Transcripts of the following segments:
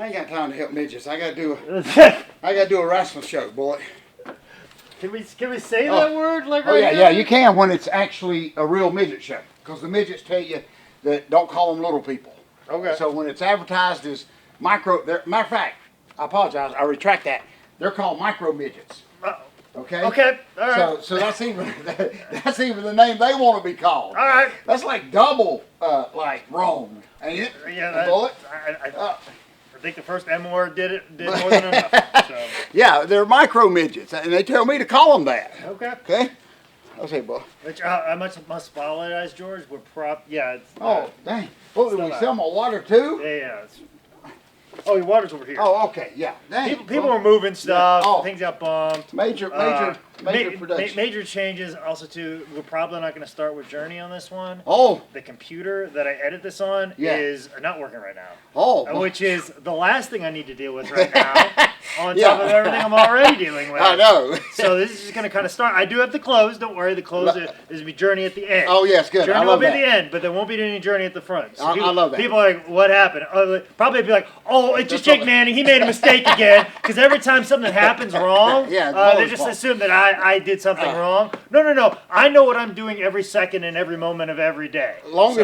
I ain't got time to help midgets. I gotta do a wrestling show, boy. Can we say that word like Oh right yeah, now? yeah. You can when it's actually a real midget show, because the midgets tell you that don't call them little people. Okay. So when it's advertised as micro, matter of fact, I apologize. I retract that. They're called micro midgets. Okay. Okay. All right. So that's even the name they want to be called. All right. That's like double like wrong, ain't it? Yeah. Bullet. I think the first M word did more than enough. So. Yeah, they're micro midgets, and they tell me to call them that. Okay. Okay. Okay, boy. Which I must apologize, George. It's. Dang. Oh, did we sell my water too? Yeah. Your water's over here. Oh, okay, yeah. Dang. People were moving stuff. Yeah. Oh. Things got bumped. Major production. Major changes. Also, too, we're probably not going to start with Journey on this one. Oh. The computer that I edit this on is not working right now. Oh. Which is the last thing I need to deal with right now. On top of everything I'm already dealing with. I know. So this is just going to kind of start. I do have the close. Don't worry. The close is going to be Journey at the end. Oh, yes, good. Journey I will love be that. at the end, but there won't be any Journey at the front. So I love that. People are like, what happened? Probably be like, oh, it's just Jake Manning. He made a mistake again. Because every time something happens wrong, they just assume that I did something wrong. No. I know what I'm doing every second and every moment of every day. It's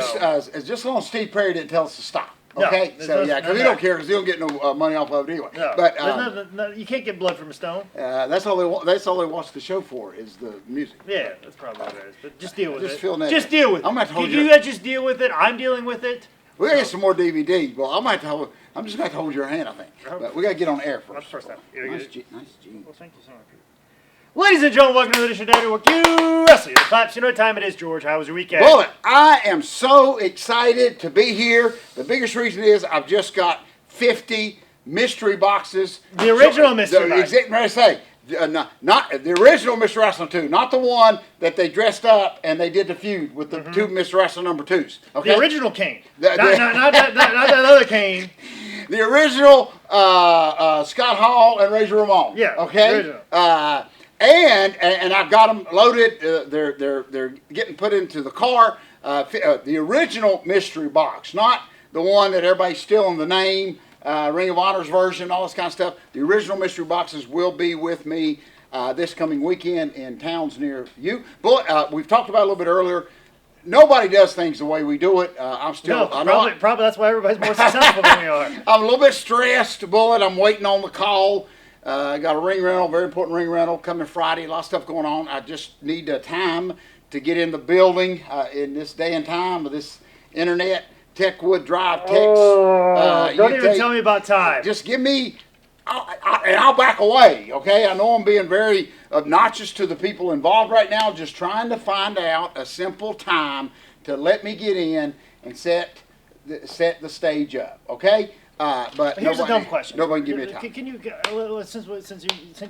just as long as Steve Perry didn't tell us to stop. Okay, because he don't care, because he don't get no money off of it anyway. No, but you can't get blood from a stone. That's all they want. That's all they watch the show for is the music. Yeah, that's probably what it is. But just deal with it. Just deal with it. I'm gonna hold you guys just deal with it. I'm dealing with it. We're gonna get some more DVDs. Well, I'm just gonna have to hold your hand, I think. But we gotta get on air first. First time. Nice jeans. Well, thank you so much. Ladies and gentlemen, welcome to the edition of Network You Wrestle. The claps. You know what time it is, George. How was your weekend? Bullet, I am so excited to be here. The biggest reason is I've just got 50 mystery boxes. The original mystery box. Not the original Mr. Wrestling 2, not the one that they dressed up and they did the feud with the two Mr. Wrestling number 2s. Okay? The original Kane. Not that other Kane. The original Scott Hall and Razor Ramon. Yeah. Okay. Original. And I've got them loaded. They're getting put into the car. The original mystery box, not the one that everybody's stealing the name. Ring of Honor's version, all this kind of stuff. The original mystery boxes will be with me this coming weekend in towns near you. But we've talked about it a little bit earlier. Nobody does things the way we do it. Probably that's why everybody's more successful than we are. I'm a little bit stressed, Bullet. I'm waiting on the call. I got a ring rental, very important ring rental coming Friday. A lot of stuff going on. I just need time to get in the building in this day and time of this internet. Techwood Drive, Tex. Don't even tell me about time. Just give me, and I'll back away, okay? I know I'm being very obnoxious to the people involved right now, just trying to find out a simple time to let me get in and set the stage up, okay? But here's a dumb question. Nobody give me a time. Can you, since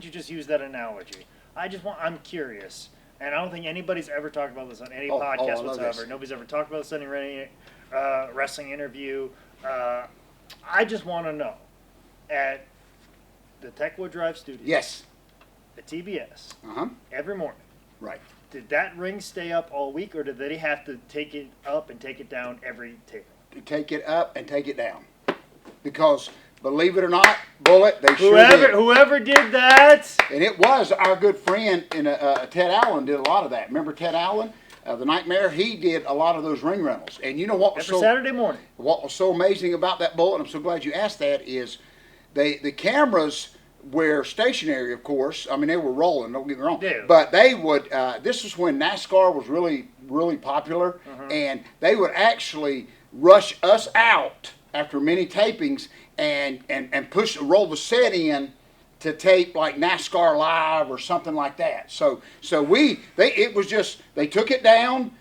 you just used that analogy, I'm curious, and I don't think anybody's ever talked about this on any podcast whatsoever. Nobody's ever talked about this on any wrestling interview. I just want to know, at the Techwood Drive studio, yes, at TBS, every morning, right? Did that ring stay up all week, or did they have to take it up and take it down every taping? Take it up and take it down. Because, believe it or not, Bullet, they sure did. Whoever did that. And it was our good friend, Ted Allen did a lot of that. Remember Ted Allen, the Nightmare? He did a lot of those ring rentals. And you know what was Saturday morning. What was so amazing about that, Bullet, and I'm so glad you asked that, is the cameras were stationary, of course. I mean, they were rolling, don't get me wrong. Yeah. But they would, this was when NASCAR was really, really popular. And they would actually rush us out after many tapings and roll the set in to tape like NASCAR Live or something like that. So it was just, they took it down.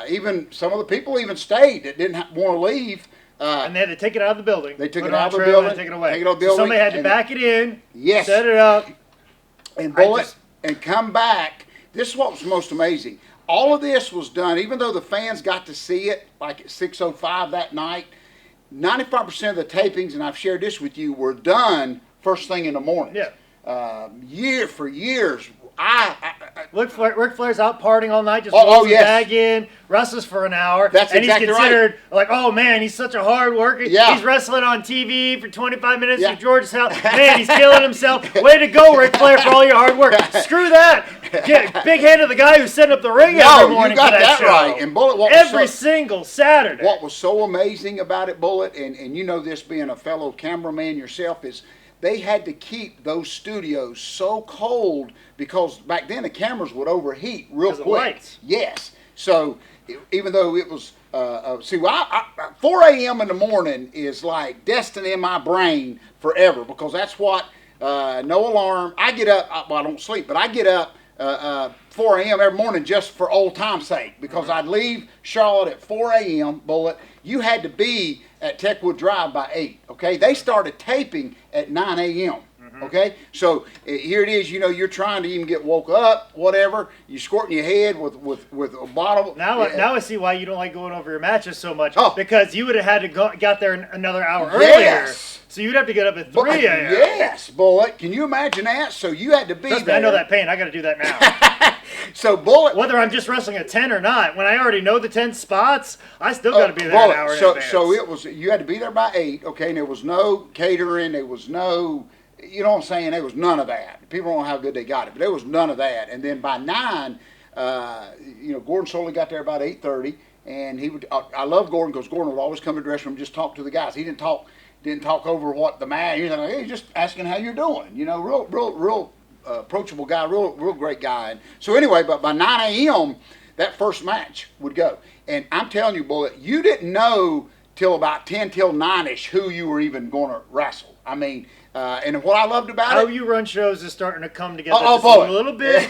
Even some of the people even stayed that didn't want to leave. And they had to take it out of the building. They took it out of the building. Take it away. Take it out of the building. So somebody had to back it in. Yes. Set it up. And and come back. This is what was most amazing. All of this was done, even though the fans got to see it like at 6:05 that night. 95% of the tapings, and I've shared this with you, were done first thing in the morning. Yeah. For years, Ric Flair's out partying all night, just Oh, rolls his yes. bag in, wrestles for an hour. That's and exactly he's considered like, oh man, he's such a hard worker. Yeah. He's wrestling on TV for 25 minutes Yeah. at George's house. Man, he's killing himself. Way to go, Ric Flair, for all your hard work. Screw that. Big hand to the guy who's setting up the ring every morning you got for that show. right. And Bullet, Every single Saturday. What was so amazing about it, Bullet, and you know this being a fellow cameraman yourself, is they had to keep those studios so cold because back then the cameras would overheat real Because of quick. lights. Yes. So even though it was, 4 a.m. in the morning is like destined in my brain forever because that's what, no alarm. I get up, well, I don't sleep, but I get up 4 a.m. every morning just for old time's sake because I'd leave Charlotte at 4 a.m. Bullet. You had to be at Techwood Drive by 8. Okay, they started taping at 9 a.m. Okay, so here it is. You know, you're trying to even get woke up, whatever. You're squirting your head with a bottle. Now I see why you don't like going over your matches so much. Oh. Because you would have had to got there another hour Yes. earlier. So you'd have to get up at 3 a.m. Yes, Bullet. Can you imagine that? So you had to be Trust me, there. I know that pain. I got to do that now. So Bullet. Whether I'm just wrestling at 10 or not, when I already know the 10 spots, I still got to be there an hour in advance. So it was. You had to be there by 8. Okay, and there was no catering. There was no. You know what I'm saying? There was none of that. People don't know how good they got it, but there was none of that. And then by 9, Gordon Soley got there about 8:30, and he would. I love Gordon because Gordon would always come to the dressing room and just talk to the guys. He didn't talk over what the man. He was like, hey, just asking how you're doing. You know, real approachable guy, real great guy. And so anyway, but by 9 a.m. that first match would go, and I'm telling you, Bullet, you didn't know till about 10 till 9ish who you were even going to wrestle. I mean. And what I loved about How it, you run shows is starting to come together Oh, just boy. a little bit.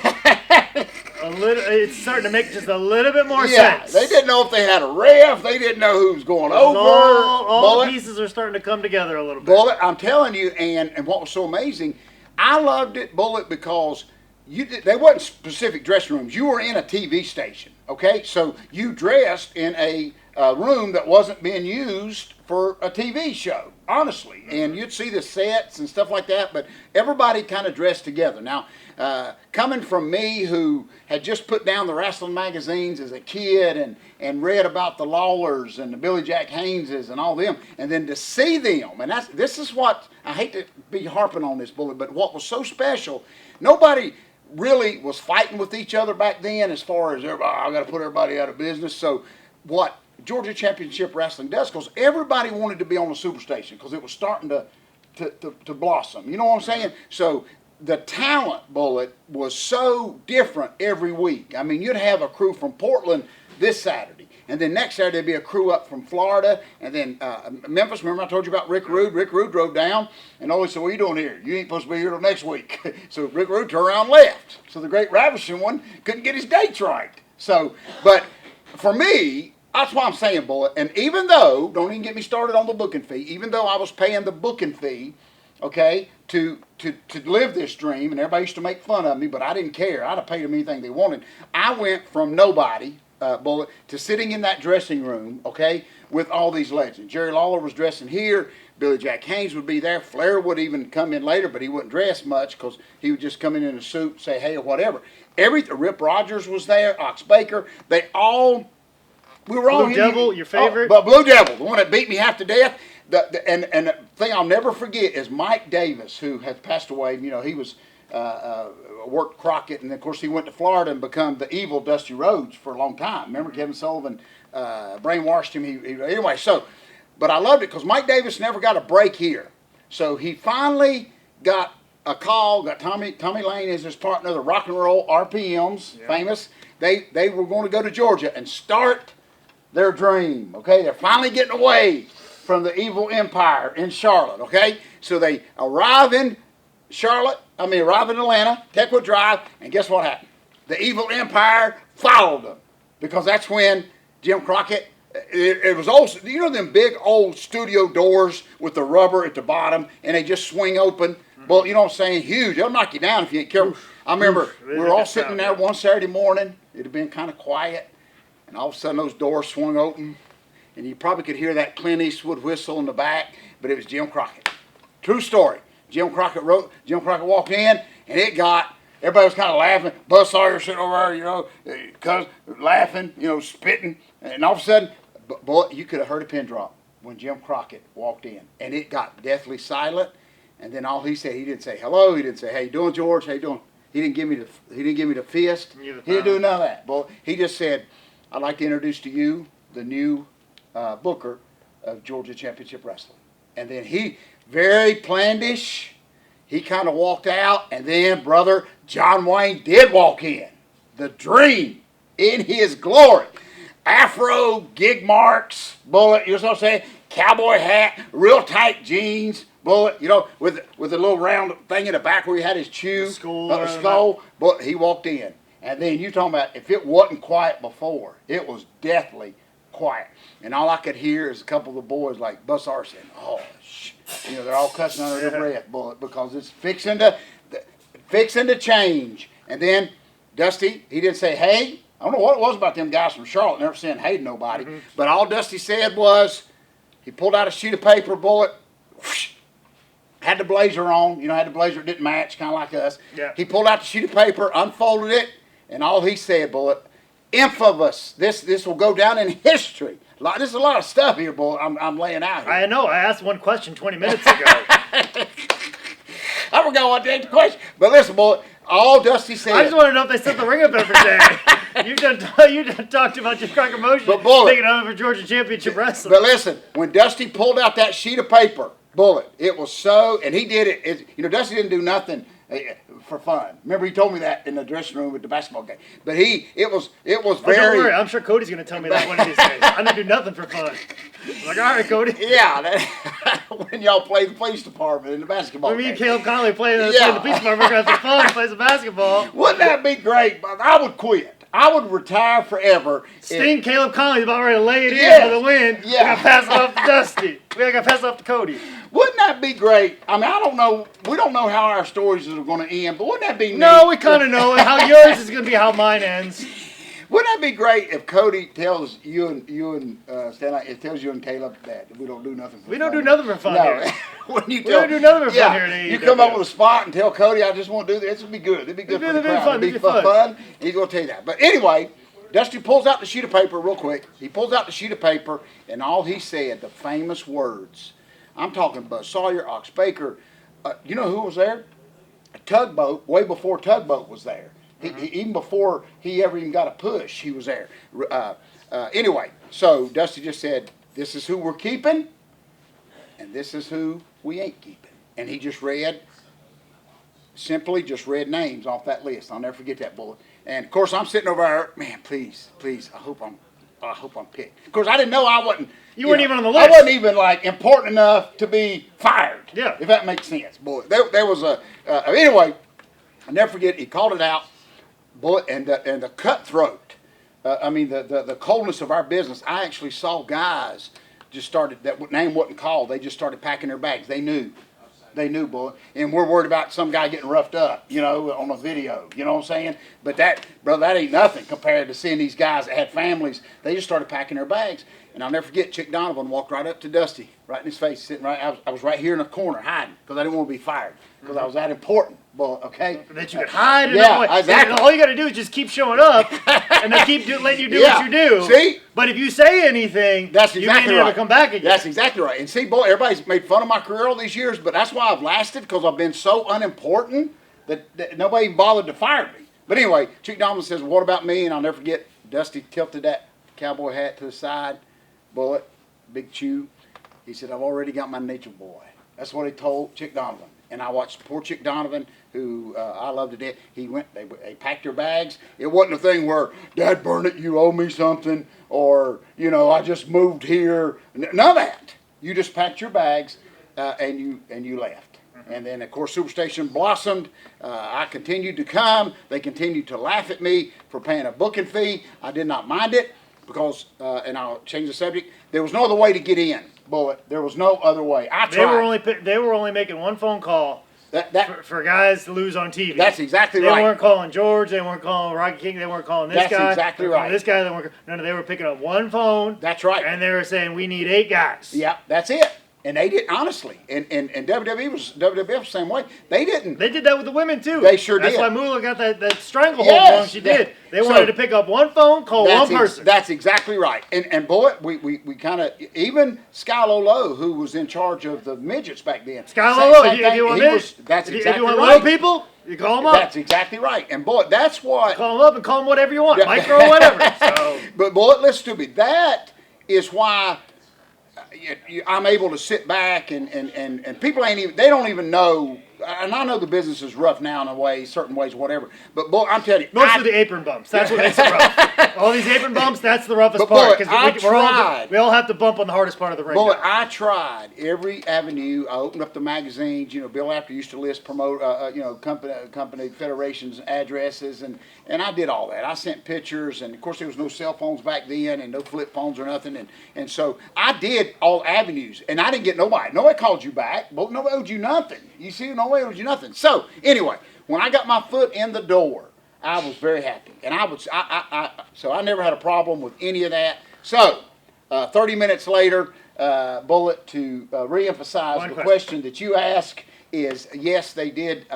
It's starting to make just a little bit more yeah, sense. they didn't know if they had a ref. They didn't know who was going over. All Bullet, the pieces are starting to come together a little bit. Bullet, I'm telling you, and what was so amazing, I loved it, Bullet, because they wasn't specific dressing rooms. You were in a TV station, okay? So you dressed in a room that wasn't being used for a TV show, honestly. And you'd see the sets and stuff like that, but everybody kind of dressed together. Now, coming from me, who had just put down the wrestling magazines as a kid and read about the Lawlers and the Billy Jack Hayneses and all them, and then to see them, and this is what, I hate to be harping on this, Bullet, but what was so special, nobody really was fighting with each other back then as far as everybody, I got to put everybody out of business. So what Georgia Championship Wrestling does, because everybody wanted to be on the Superstation because it was starting to blossom. You know what I'm saying? So the talent, Bullet, was so different every week. I mean, you'd have a crew from Portland this Saturday, and then next Saturday there'd be a crew up from Florida, and then Memphis. Remember I told you about Rick Rude? Rick Rude drove down, and always said, what are you doing here? You ain't supposed to be here till next week. So Rick Rude turned around and left. So the Great Ravishing One couldn't get his dates right. So, but for me, that's why I'm saying, Bullet, and even though, don't even get me started on the booking fee, even though I was paying the booking fee, okay, to live this dream, and everybody used to make fun of me, but I didn't care. I'd have paid them anything they wanted. I went from nobody, Bullet, to sitting in that dressing room, okay, with all these legends. Jerry Lawler was dressing here. Billy Jack Haynes would be there. Flair would even come in later, but he wouldn't dress much because he would just come in a suit and say, hey, or whatever. Rip Rogers was there, Ox Baker. We were all Blue Devil, your favorite? But Blue Devil, the one that beat me half to death. And the thing I'll never forget is Mike Davis, who has passed away. You know, he was worked Crockett, and of course he went to Florida and become the evil Dusty Rhodes for a long time. Remember Kevin Sullivan brainwashed him. Anyway, so, but I loved it because Mike Davis never got a break here. So he finally got a call, got Tommy Lane as his partner, the Rock and Roll RPMs, famous. They were going to go to Georgia and start their dream, okay? They're finally getting away from the evil empire in Charlotte, okay? So they arrive in Atlanta, Techwood Drive, and guess what happened? The evil empire followed them because that's when Jim Crockett, it was old, you know them big old studio doors with the rubber at the bottom and they just swing open? Well, you know what I'm saying? Huge. They'll knock you down if you ain't careful. I remember we were all sitting there one Saturday morning. It had been kind of quiet. And all of a sudden those doors swung open, and you probably could hear that Clint Eastwood whistle in the back, but it was Jim Crockett. True story. Jim Crockett walked in, and it got everybody was kind of laughing. Buzz Sawyer sitting over there, cause laughing, spitting, and all of a sudden, boy, you could have heard a pin drop when Jim Crockett walked in, and it got deathly silent. And then all he said, he didn't say hello. He didn't say, "How you doing, George? How you doing?" He didn't give me the fist. He didn't do none of that. Boy, he just said, "I'd like to introduce to you the new booker of Georgia Championship Wrestling." And then he, very plandish, he kind of walked out. And then brother John Wayne did walk in. The Dream in his glory. Afro, gig marks, bullet, you know what I'm saying? Cowboy hat, real tight jeans, bullet, with a little round thing in the back where he had his skull. But he walked in. And then you talking about if it wasn't quiet before, it was deathly quiet. And all I could hear is a couple of the boys like Buzz Sawyer saying, "Oh, they're all cussing under their breath, bullet, because it's fixing to change." And then Dusty, he didn't say hey. I don't know what it was about them guys from Charlotte, never saying hey to nobody. Mm-hmm. But all Dusty said was, he pulled out a sheet of paper, bullet, whoosh, had the blazer on, had the blazer, it didn't match, kind of like us. Yeah. He pulled out the sheet of paper, unfolded it, and all he said, bullet, infamous, this will go down in history. There's a lot of stuff here, bullet, I'm laying out here. I know, I asked one question 20 minutes ago. I forgot what the question, but listen, bullet, all Dusty said. I just want to know if they set the ring up every day. You done talked about your Crocker Motion taking over for Georgia Championship Wrestling. But listen, when Dusty pulled out that sheet of paper, bullet, it was so, and he did it. Dusty didn't do nothing for fun. Remember, he told me that in the dressing room at the basketball game. But it was very. Don't worry, I'm sure Cody's going to tell me that one of these days. I don't do nothing for fun. I'm like, all right, Cody. Yeah, when y'all play the police department in the basketball when me game. and Caleb Conley play the police department, we're going to have some fun, play some basketball. Wouldn't that be great? I would quit. I would retire forever. Sting, Caleb Conley's about ready to lay it in for the win. Yeah. We got to pass it off to Dusty. We got to pass it off to Cody. Wouldn't that be great? I mean, I don't know. We don't know how our stories are going to end, but wouldn't that be neat? No, we kind of know. How yours is going to be how mine ends. Wouldn't that be great if Cody tells you and Stanley, it tells you and Caleb that we don't do nothing for fun? We don't do nothing for fun here. We don't do nothing for fun here at AEW. You come up with a spot and tell Cody, I just want to do this. It'll be good. It'll be good for the crowd. It'll be fun. He's going to tell you that. But anyway, Dusty pulls out the sheet of paper real quick. He pulls out the sheet of paper, and all he said, the famous words. I'm talking Buzz Sawyer, Ox Baker. You know who was there? A Tugboat, way before Tugboat was there. Even before he ever even got a push, he was there. Anyway, so Dusty just said, this is who we're keeping, and this is who we ain't keeping. And he just simply read names off that list. I'll never forget that, bullet. And of course, I'm sitting over there, man, please, I hope I'm picked. Of course, I didn't know I wasn't. You weren't even on the list. I wasn't even important enough to be fired. Yeah. If that makes sense, boy. There was anyway. I'll never forget. He called it out, boy, and the cutthroat. The coldness of our business. I actually saw guys just started, that name wasn't called. They just started packing their bags. They knew. They knew, boy. And we're worried about some guy getting roughed up, on a video. You know what I'm saying? But that ain't nothing compared to seeing these guys that had families. They just started packing their bags. And I'll never forget, Chick Donovan walked right up to Dusty, right in his face, sitting right. I was right here in the corner hiding because I didn't want to be fired because I was that important. Boy, okay? That you could hide. Yeah, exactly. All you got to do is just keep showing up, and they keep letting you do what you do. See? But if you say anything, that's exactly you may never come back again. That's exactly right. And see, boy, everybody's made fun of my career all these years, but that's why I've lasted, because I've been so unimportant that nobody even bothered to fire me. But anyway, Chick Donovan says, well, what about me? And I'll never forget, Dusty tilted that cowboy hat to the side, bullet, big chew. He said, I've already got my nature boy. That's what he told Chick Donovan. And I watched poor Chick Donovan, who I love to death. They packed their bags. It wasn't a thing where, Dad, burn it, you owe me something, or, I just moved here. None of that. You just packed your bags and you left. Mm-hmm. And then, of course, Superstation blossomed. I continued to come. They continued to laugh at me for paying a booking fee. I did not mind it because, and I'll change the subject, there was no other way to get in. Bullet. There was no other way. I tried. They were only making one phone call for guys to lose on TV. That's exactly right. They weren't calling George. They weren't calling Rocky King. They weren't calling this guy. That's exactly right. This guy. They were picking up one phone. That's right. And they were saying, we need 8 guys. Yeah, that's it. And they did honestly, and WWE was the same way. They didn't. They did that with the women too. They sure did. That's why Moolah got that stranglehold Yes, wrong. She did. They wanted to pick up one phone, call one person. That's exactly right. And boy, we kind of even Sky Low, who was in charge of the midgets back then. Sky Low, if you want that's exactly if you want right. little people, you call them up. That's exactly right. And boy, that's what. Call them up and call them whatever you want, micro or whatever. So. But boy, listen to me. That is why I'm able to sit back and people they don't even know. And I know the business is rough now in a way, certain ways, whatever. But boy, I'm telling you, most of the apron bumps. That's what makes it rough. All these apron bumps. That's the roughest part because we all have to bump on the hardest part of the ring. Boy, I tried every avenue. I opened up the magazines. Bill Apter used to list company federations addresses, and I did all that. I sent pictures, and of course there was no cell phones back then, and no flip phones or nothing, and so I did all avenues, and I didn't get nobody. Nobody called you back. Nobody owed you nothing. You see, nobody owed you nothing. So anyway, when I got my foot in the door, I was very happy, and so I never had a problem with any of that. So 30 minutes later, Bullet, to reemphasize the question that you asked is yes, they did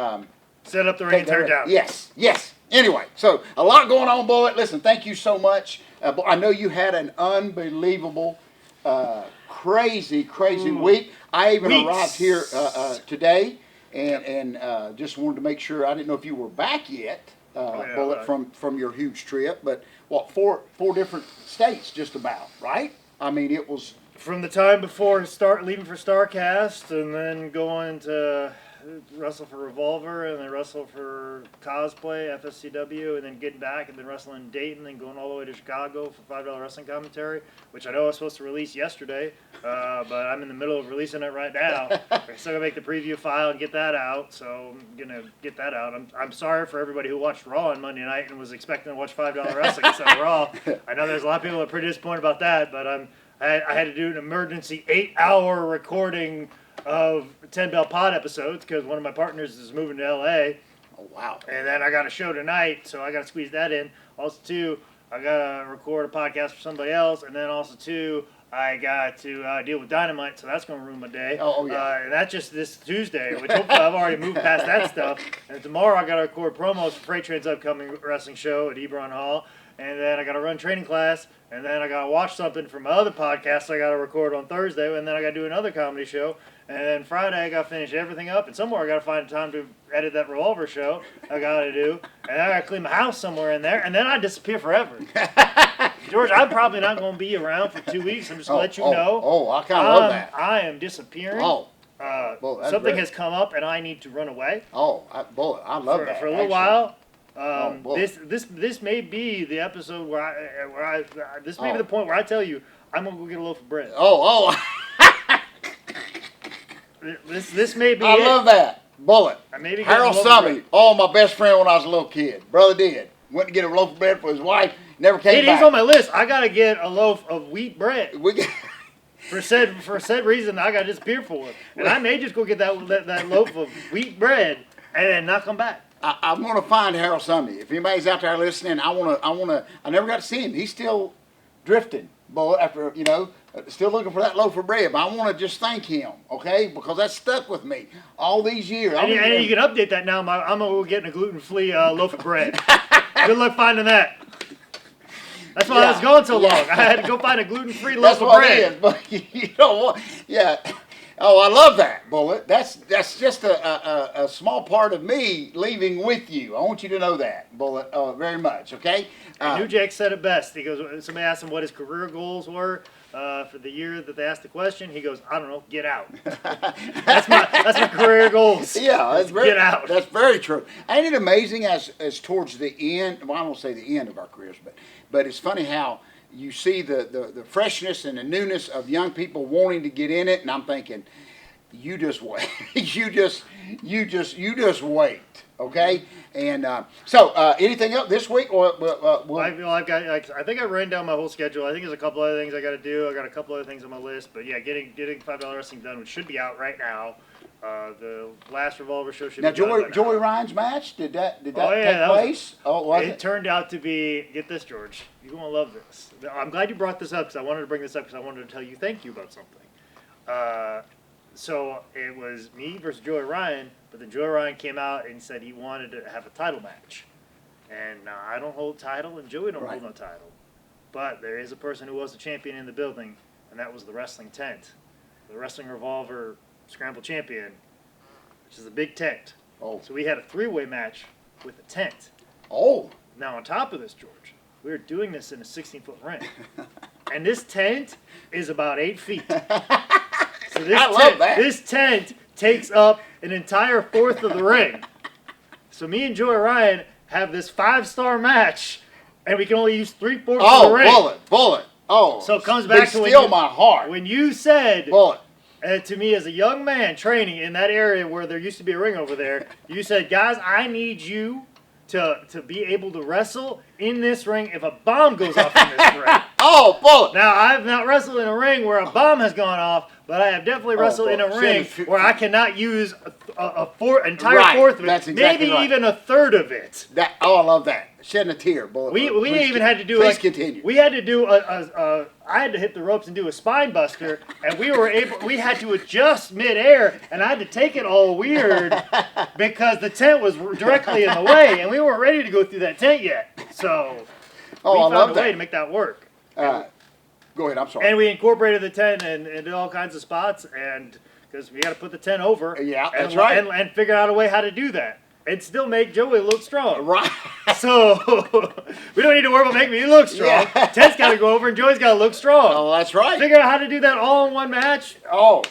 set up the ring and tear down. Yes. Anyway, so a lot going on, Bullet. Listen, thank you so much. I know you had an unbelievable, crazy week. I even arrived here today, and just wanted to make sure. I didn't know if you were back yet, Bullet, from your huge trip. But four different states, just about, right? I mean, it was from the time before leaving for StarCast, and then going to wrestle for Revolver, and then wrestle for Cosplay, FSCW, and then getting back, and then wrestling in Dayton, and going all the way to Chicago for $5 wrestling commentary, which I know I was supposed to release yesterday, but I'm in the middle of releasing it right now. I still gotta make the preview file and get that out, so I'm gonna get that out. I'm sorry for everybody who watched Raw on Monday night and was expecting to watch $5 wrestling instead of Raw. I know there's a lot of people that are pretty disappointed about that, but I had to do an emergency 8-hour recording of 10 Bell Pod episodes because one of my partners is moving to LA. Oh, wow. And then I got a show tonight, so I got to squeeze that in. Also, too, I got to record a podcast for somebody else. And then also, too, I got to deal with Dynamite, so that's going to ruin my day. Oh yeah. And that's just this Tuesday, which hopefully I've already moved past that stuff. And tomorrow I got to record promos for Freight Train's upcoming wrestling show at Ebron Hall. And then I got to run training class. And then I got to watch something from my other podcast I got to record on Thursday. And then I got to do another comedy show. And then Friday I got to finish everything up. And somewhere I got to find time to edit that Revolver show I got to do. And then I got to clean my house somewhere in there. And then I disappear forever. George, I'm probably not going to be around for 2 weeks. I'm just going to let you know. Oh, I kind of love that. I am disappearing. Something has come up and I need to run away. I love that. For a little while. This may be the episode where this may be the point where I tell you I'm gonna go get a loaf of bread. This may be. I love that. Bullet. Harold Summey, my best friend when I was a little kid. Brother did. Went to get a loaf of bread for his wife. Never came back. He's on my list. I gotta get a loaf of wheat bread. For said reason, I gotta disappear for it, and I may just go get that loaf of wheat bread and then not come back. I'm gonna find Harold Summey. If anybody's out there listening, I never got to see him. He's still drifting, boy. After still looking for that loaf of bread. But I want to just thank him, okay? Because that stuck with me all these years. And you can update that now. I'm gonna go get a gluten-free loaf of bread. Good luck finding that. That's why I was going so long. I had to go find a gluten-free loaf of bread. That's what it is. But you know what? Yeah. Oh, I love that, Bullet. That's just a small part of me leaving with you. I want you to know that, Bullet, very much, okay? New Jack said it best. He goes, somebody asked him what his career goals were for the year that they asked the question. He goes, I don't know, get out. That's my career goals. Yeah, get out. That's very true. Ain't it amazing as towards the end, well, I won't say the end of our careers, but it's funny how you see the freshness and the newness of young people wanting to get in it, and I'm thinking, you just wait. you just wait. Okay. And so, anything else this week? I think I ran down my whole schedule. I think there's a couple other things I got to do. I got a couple other things on my list, but yeah, getting $5 wrestling done, which should be out right now. The last Revolver show should be done. Joey Ryan's match, did that take place? It turned out to be, get this, George, you're going to love this. I'm glad you brought this up because I wanted to bring this up because I wanted to tell you thank you about something. So it was me versus Joey Ryan, but then Joey Ryan came out and said he wanted to have a title match. And I don't hold title, and Joey don't hold no title. But there is a person who was the champion in the building, and that was the wrestling tent. The Wrestling Revolver Scramble Champion, which is a big tent. Oh. So we had a 3-way match with a tent. Oh. Now on top of this, George, we were doing this in a 16-foot ring. And this tent is about 8 feet. So this tent takes up an entire fourth of the ring. So me and Joey Ryan have this 5-star match, and we can only use 3/4 of the ring. Bullet. Oh, so it comes back to my heart. When you said Bullet. To me as a young man training in that area where there used to be a ring over there, you said, guys, I need you to be able to wrestle in this ring if a bomb goes off in this ring. Oh, Bullet. Now, I've not wrestled in a ring where a bomb has gone off, but I have definitely wrestled in a ring where I cannot use entire fourth of it, that's exactly maybe even a third of it. I love that. Shedding a tear, Bullet. We even had to do please continue. We had to do I had to hit the ropes and do a spine buster, and we had to adjust midair, and I had to take it all weird because the tent was directly in the way, and we weren't ready to go through that tent yet. So we found a way to make that work. Go ahead, I'm sorry. And we incorporated the tent and did all kinds of spots, and because we got to put the tent over. Yeah, that's right. And figure out a way how to do that. And still make Joey look strong. Right. So we don't need to worry about making me look strong. Yeah. Ted's got to go over and Joey's got to look strong. Oh, that's right. Figure out how to do that all in one match. Oh.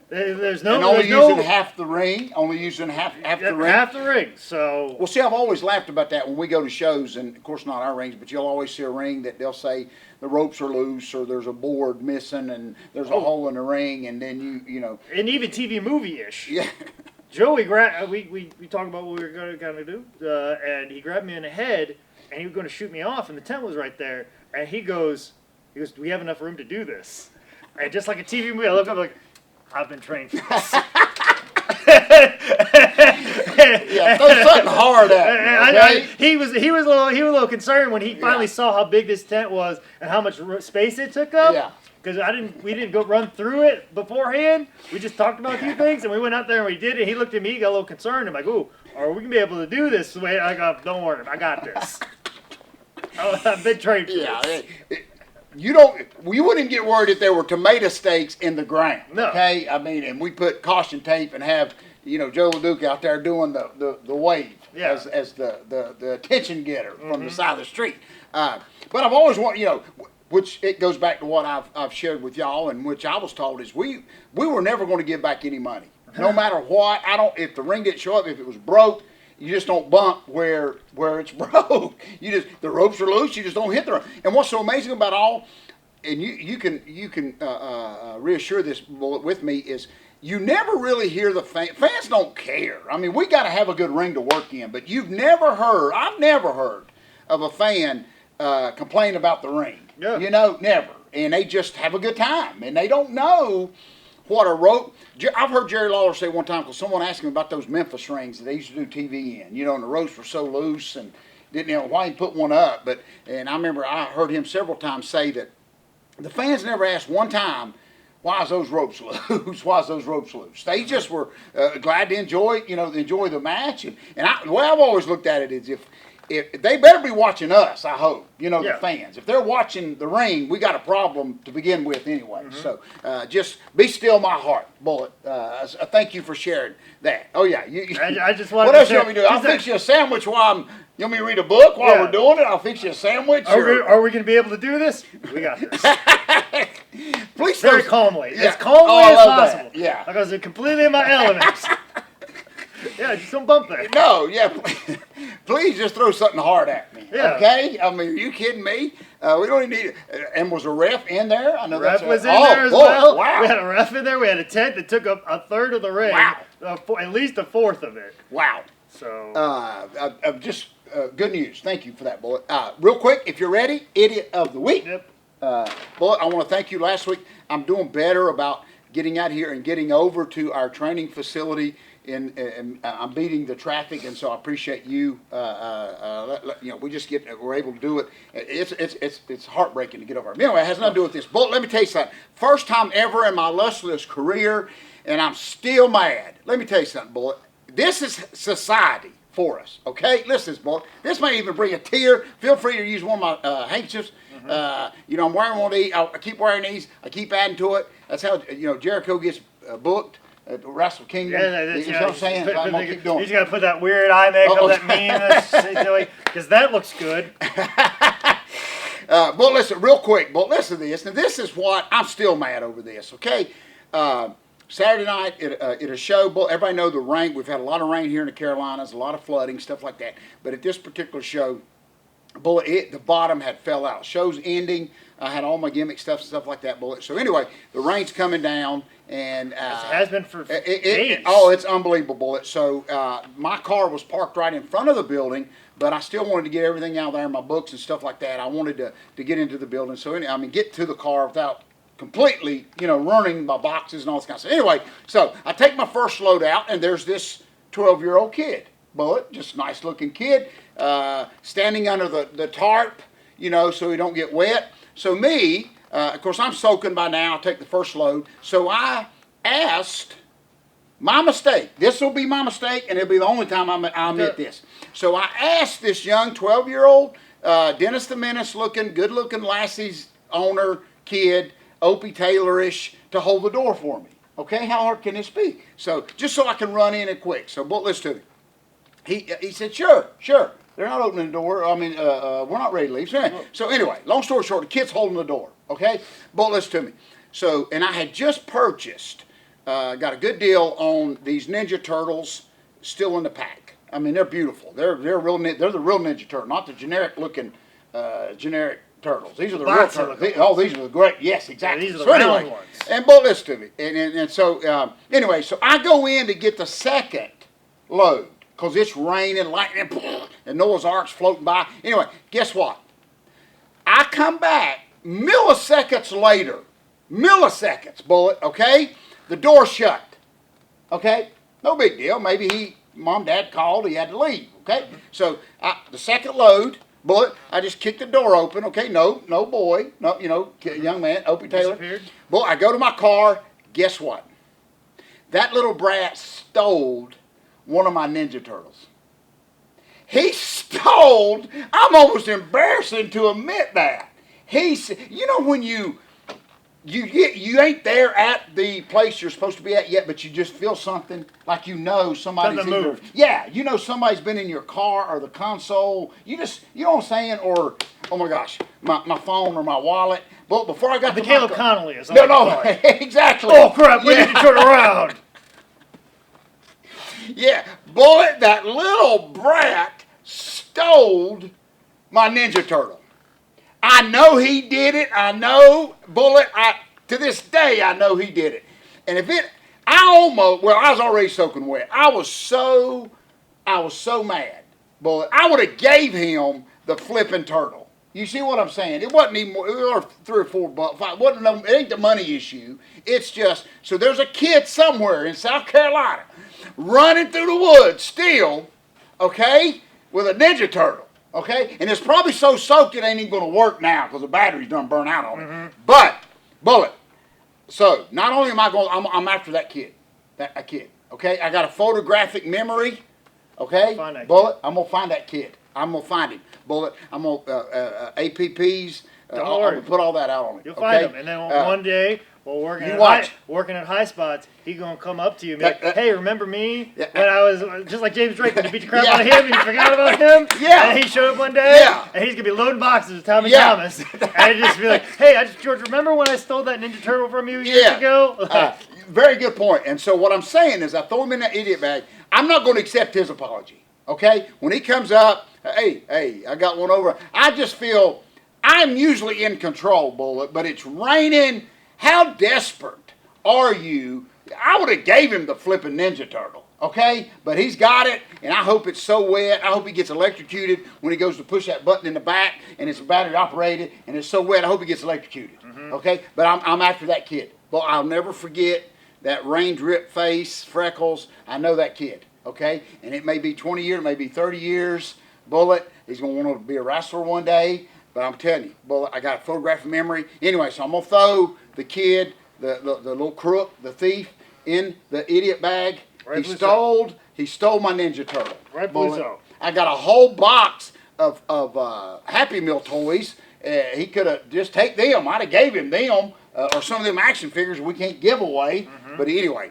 There's no. And only using half the ring. Only using half the ring. Half the ring. So. Well, see, I've always laughed about that when we go to shows, and of course not our rings, but you'll always see a ring that they'll say the ropes are loose or there's a board missing and there's a hole in the ring, and then you know. And even TV movie-ish. Yeah. Joey we talked about what we were going to kind of do, and he grabbed me in the head, and he was going to shoot me off, and the tent was right there, and he goes, do we have enough room to do this? And just like a TV movie, I looked up like, I've been trained for this. Yeah, throw something hard at me, okay? He was a little concerned when he finally saw how big this tent was and how much space it took up. Yeah. Because we didn't go run through it beforehand. We just talked about a few things, and we went out there and we did it. He looked at me, got a little concerned. I'm like, "Ooh, are we gonna be able to do this?" The way I go, "Don't worry, I got this." I've been trained for this. You wouldn't get worried if there were tomato stakes in the ground. No. Okay, I mean, and we put caution tape and have Joe LeDuc out there doing the wave as the attention getter from the side of the street. But I've always wanted which it goes back to what I've shared with y'all, and which I was told is we were never going to give back any money, no matter what. If the ring didn't show up, if it was broke, you just don't bump where it's broke. The ropes are loose. You just don't hit the rope. And what's so amazing about all, and you can reassure this with me, is you never really hear the fans don't care. I mean, we got to have a good ring to work in, but I've never heard of a fan complain about the ring. Yeah. Never. And they just have a good time. And they don't know what a rope. I've heard Jerry Lawler say one time, because someone asked him about those Memphis rings that they used to do TV in, and the ropes were so loose and didn't know why he put one up. And I remember I heard him several times say that the fans never asked one time, why is those ropes loose? Why is those ropes loose? They just were glad to enjoy the match. And the way I've always looked at it is if they better be watching us, I hope, the fans. If they're watching the ring, we got a problem to begin with anyway. Mm-hmm. So just be still my heart, Bullet. Thank you for sharing that. Oh, yeah. I just wanted what else you want me to do? I'll fix you a sandwich while you want me to read a book while we're doing it? I'll fix you a sandwich. Are we going to be able to do this? We got this. Please very calmly. As calmly as possible. That. Yeah. Because they're completely in my elements. Yeah, just don't bump that. No, yeah. Please just throw something hard at me. Yeah. Okay? I mean, are you kidding me? We don't even need it. And was a ref in there? I know ref was in there as well. Wow. We had a ref in there. We had a tent that took up a third of the ring. Wow. At least a fourth of it. Wow. So. Just good news. Thank you for that, Bullet. Real quick, if you're ready, Idiot of the Week. Yep. Bullet, I want to thank you. Last week, I'm doing better about getting out here and getting over to our training facility I'm beating the traffic, and so I appreciate you. We're able to do it. It's heartbreaking to get over. Anyway, it has nothing to do with this. But let me tell you something. First time ever in my lustreless career, and I'm still mad. Let me tell you something, Bullet. This is society for us, okay? Listen, Bullet. This may even bring a tear. Feel free to use one of my handkerchiefs. I'm wearing one of these. I keep wearing these. I keep adding to it. That's how Jericho gets booked at Wrestle Kingdom. You know what I'm saying? I'm gonna keep doing. You just gotta put that weird eye makeup, that meme, because that looks good. But listen, real quick. But listen to this. Now this is what I'm still mad over. This, okay? Saturday night at a show. Everybody know the rain. We've had a lot of rain here in the Carolinas, a lot of flooding, stuff like that. But at this particular show, the bottom had fell out. Show's ending. I had all my gimmick stuff like that. So anyway, the rain's coming down, and it has been for days. It's unbelievable. So my car was parked right in front of the building, but I still wanted to get everything out there, my books and stuff like that. I wanted to get into the building. So get to the car without completely, running my boxes and all this kind of stuff. Anyway, so I take my first load out, and there's this 12-year-old kid. Just a nice looking kid, standing under the tarp, so he don't get wet. So me, of course, I'm soaking by now. I take the first load. So I asked, my mistake. This will be my mistake, and it'll be the only time I'll admit this. So I asked this young 12-year-old, Dennis the Menace looking, good looking Lassie's owner, kid, Opie Taylor-ish, to hold the door for me. Okay, how hard can this be? So just so I can run in and quick. So listen to me. He said, sure. They're not opening the door. We're not ready to leave. So anyway, long story short, the kid's holding the door. Okay, but listen to me. So, and I had just purchased, got a good deal on these Ninja Turtles, still in the pack. They're beautiful. They're the real Ninja Turtle, not the generic looking generic turtles. These are the real turtles. These are the great. Yes, exactly. Yeah, these are the round ones. And but listen to me. And so anyway, so I go in to get the second load. Because it's raining, lightning, and Noah's Ark's floating by. Anyway, guess what? I come back milliseconds later. Bullet, okay? The door shut. Okay? No big deal. Maybe Mom, Dad called, he had to leave. Okay? So, the second load, Bullet, I just kicked the door open. Okay? No boy. No, young man, Opie Taylor. Boy, I go to my car. Guess what? That little brat stole one of my Ninja Turtles. He stole, I'm almost embarrassing to admit that. When you ain't there at the place you're supposed to be at yet, but you just feel something, like somebody's moved. Yeah, somebody's been in your car or the console. You know what I'm saying? Or, oh my gosh, my phone or my wallet. But before I got the Caleb Connolly is No, exactly. Oh crap, we need to turn around. Yeah, Bullet, that little brat stole my Ninja Turtle. I know he did it. I know, Bullet, to this day, I know he did it. And I was already soaking wet. I was so mad, Bullet. I would have gave him the flipping turtle. You see what I'm saying? It wasn't even more, it was $3 or $4. It ain't the money issue. It's just, so there's a kid somewhere in South Carolina running through the woods still, okay, with a Ninja Turtle, okay? And it's probably so soaked it ain't even going to work now because the battery's done burn out on it. But, Bullet, so not only am I going, I'm after that kid, okay? I got a photographic memory, okay? Bullet, I'm going to find that kid. I'm going to find him. Bullet, I'm going to, APPs, I'm going to put all that out on it. You'll find him. And then one day, while working at High Spots, he's going to come up to you and be like, hey, remember me? When I was just like James Drake, when you beat the crap out of him and you forgot about him? Yeah. And he showed up one day, and he's going to be loading boxes with Tommy Thomas. And he'd just be like, hey, George, remember when I stole that Ninja Turtle from you years ago? Very good point. And so what I'm saying is I throw him in that idiot bag. I'm not going to accept his apology, okay? When he comes up, hey, I got one over. I just feel I'm usually in control, Bullet, but it's raining. How desperate are you? I would have gave him the flipping Ninja Turtle, okay? But he's got it, and I hope it's so wet. I hope he gets electrocuted when he goes to push that button in the back, and it's battery operated, and it's so wet. I hope he gets electrocuted, okay? But I'm after that kid. But I'll never forget that rain-drip face, freckles. I know that kid, okay? And it may be 20 years, it may be 30 years. Bullet, he's going to want to be a wrestler one day. But I'm telling you, Bullet, I got a photographic memory. Anyway, so I'm going to throw the kid, the little crook, the thief, in the idiot bag. He stole my Ninja Turtle. Rightfully so. I got a whole box of Happy Meal toys. He could have just take them. I'd have gave him them or some of them action figures we can't give away. Mm-hmm. But anyway,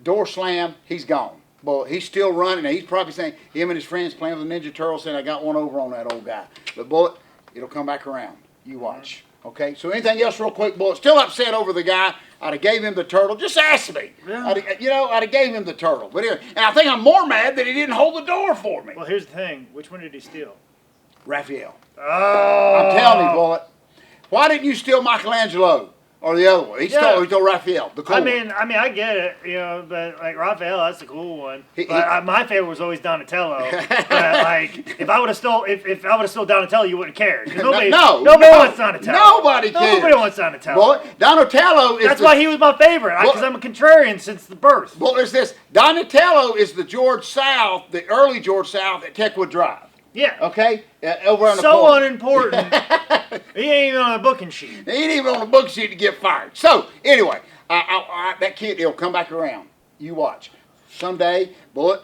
door slam. He's gone. Well, he's still running. He's probably saying him and his friends playing with the Ninja Turtle saying I got one over on that old guy. But Bullet, it'll come back around. You watch. Okay. So anything else, real quick, Bullet? Still upset over the guy. I'd have gave him the turtle. Just ask me. Yeah. I'd have gave him the turtle. But anyway, and I think I'm more mad that he didn't hold the door for me. Well, here's the thing. Which one did he steal? Raphael. Oh. I'm telling you, Bullet. Why didn't you steal Michelangelo or the other one? He stole Raphael. The cool one. I get it, but like Raphael, that's the cool one. But my favorite was always Donatello. But like, if I would have stole Donatello, you wouldn't care. Nobody wants Donatello. Nobody cares. Nobody wants Donatello. Well, Donatello is. That's why he was my favorite. Because I'm a contrarian since the birth. Well, it's this. Donatello is the George South, the early George South at Techwood Drive. Yeah. Okay? Over on the so corner. Unimportant. He ain't even on a booking sheet. He ain't even on a booking sheet to get fired. So, anyway, that kid, he'll come back around. You watch. Someday, Bullet,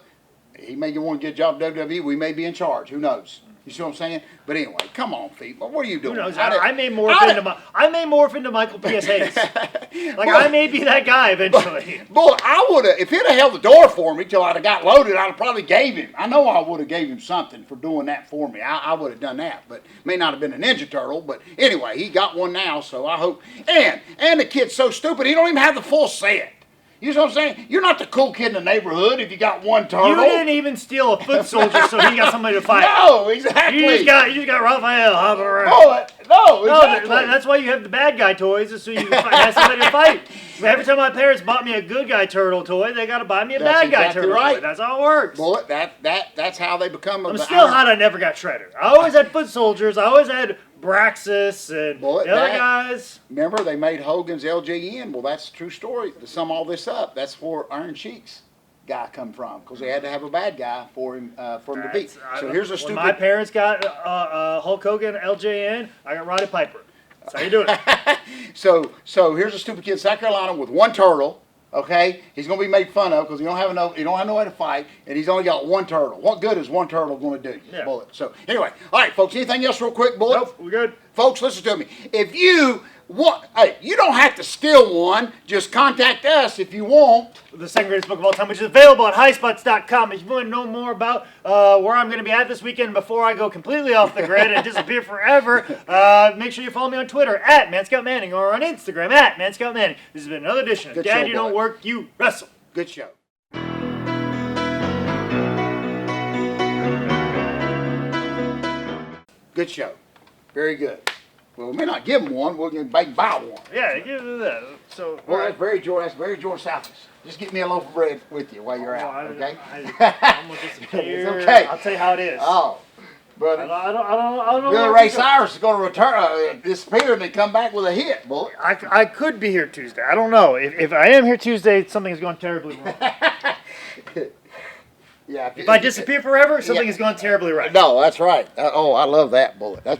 he may want to get a job at WWE. We may be in charge. Who knows? You see what I'm saying? But anyway, come on, Pete. What are you doing? Who knows? I may morph into Michael P.S. Hayes. I may be that guy eventually. Boy, I would have, if he'd have held the door for me till I'd have got loaded, I'd have probably gave him. I know I would have gave him something for doing that for me. I would have done that, but may not have been a Ninja Turtle. But anyway, he got one now, so I hope. And the kid's so stupid, he don't even have the full set. You know what I'm saying? You're not the cool kid in the neighborhood if you got one turtle. You didn't even steal a foot soldier so he got somebody to fight. No, exactly. You just got Raphael hopping around. No, exactly. That's why you have the bad guy toys, is so you can have somebody to fight. Every time my parents bought me a good guy turtle toy, they got to buy me a bad guy turtle toy. That's how it works. Bullet, that's how they become. I'm still hot I never got Shredder. I always had foot soldiers. I always had Braxis and the other guys. Remember, they made Hogan's LJN. Well, that's a true story. To sum all this up, that's where Iron Sheik's guy come from, because they had to have a bad guy for him to beat. So here's a stupid. When my parents got Hulk Hogan LJN, I got Roddy Piper. That's how you do it. So here's a stupid kid in South Carolina with one turtle. Okay, he's gonna be made fun of because he don't have no way to fight, and he's only got one turtle. What good is one turtle going to do? Yeah. Bullet. So anyway, all right, folks. Anything else, real quick, Bullet? Nope, we're good. Folks, listen to me. If you want, hey, you don't have to steal one. Just contact us if you want. The second greatest book of all time, which is available at highspots.com. If you want to know more about where I'm going to be at this weekend before I go completely off the grid and disappear forever, make sure you follow me on Twitter at ManScoutManning or on Instagram at ManScoutManning. This has been another edition of Dad, You Don't Work, You Wrestle. Good show. Good show. Very good. Well, we may not give him one. We'll buy one. Yeah, give him that. So, well, that's very George Southis. Just get me a loaf of bread with you while you're out, okay? I'm gonna disappear. It's okay. I'll tell you how it is. Oh, brother. I don't know. Billy Ray Cyrus is going to return, disappear, and then come back with a hit, boy. I could be here Tuesday. I don't know. If I am here Tuesday, something is going terribly wrong. Yeah. If I disappear forever, something is going terribly right. No, that's right. I love that, Bullet. That's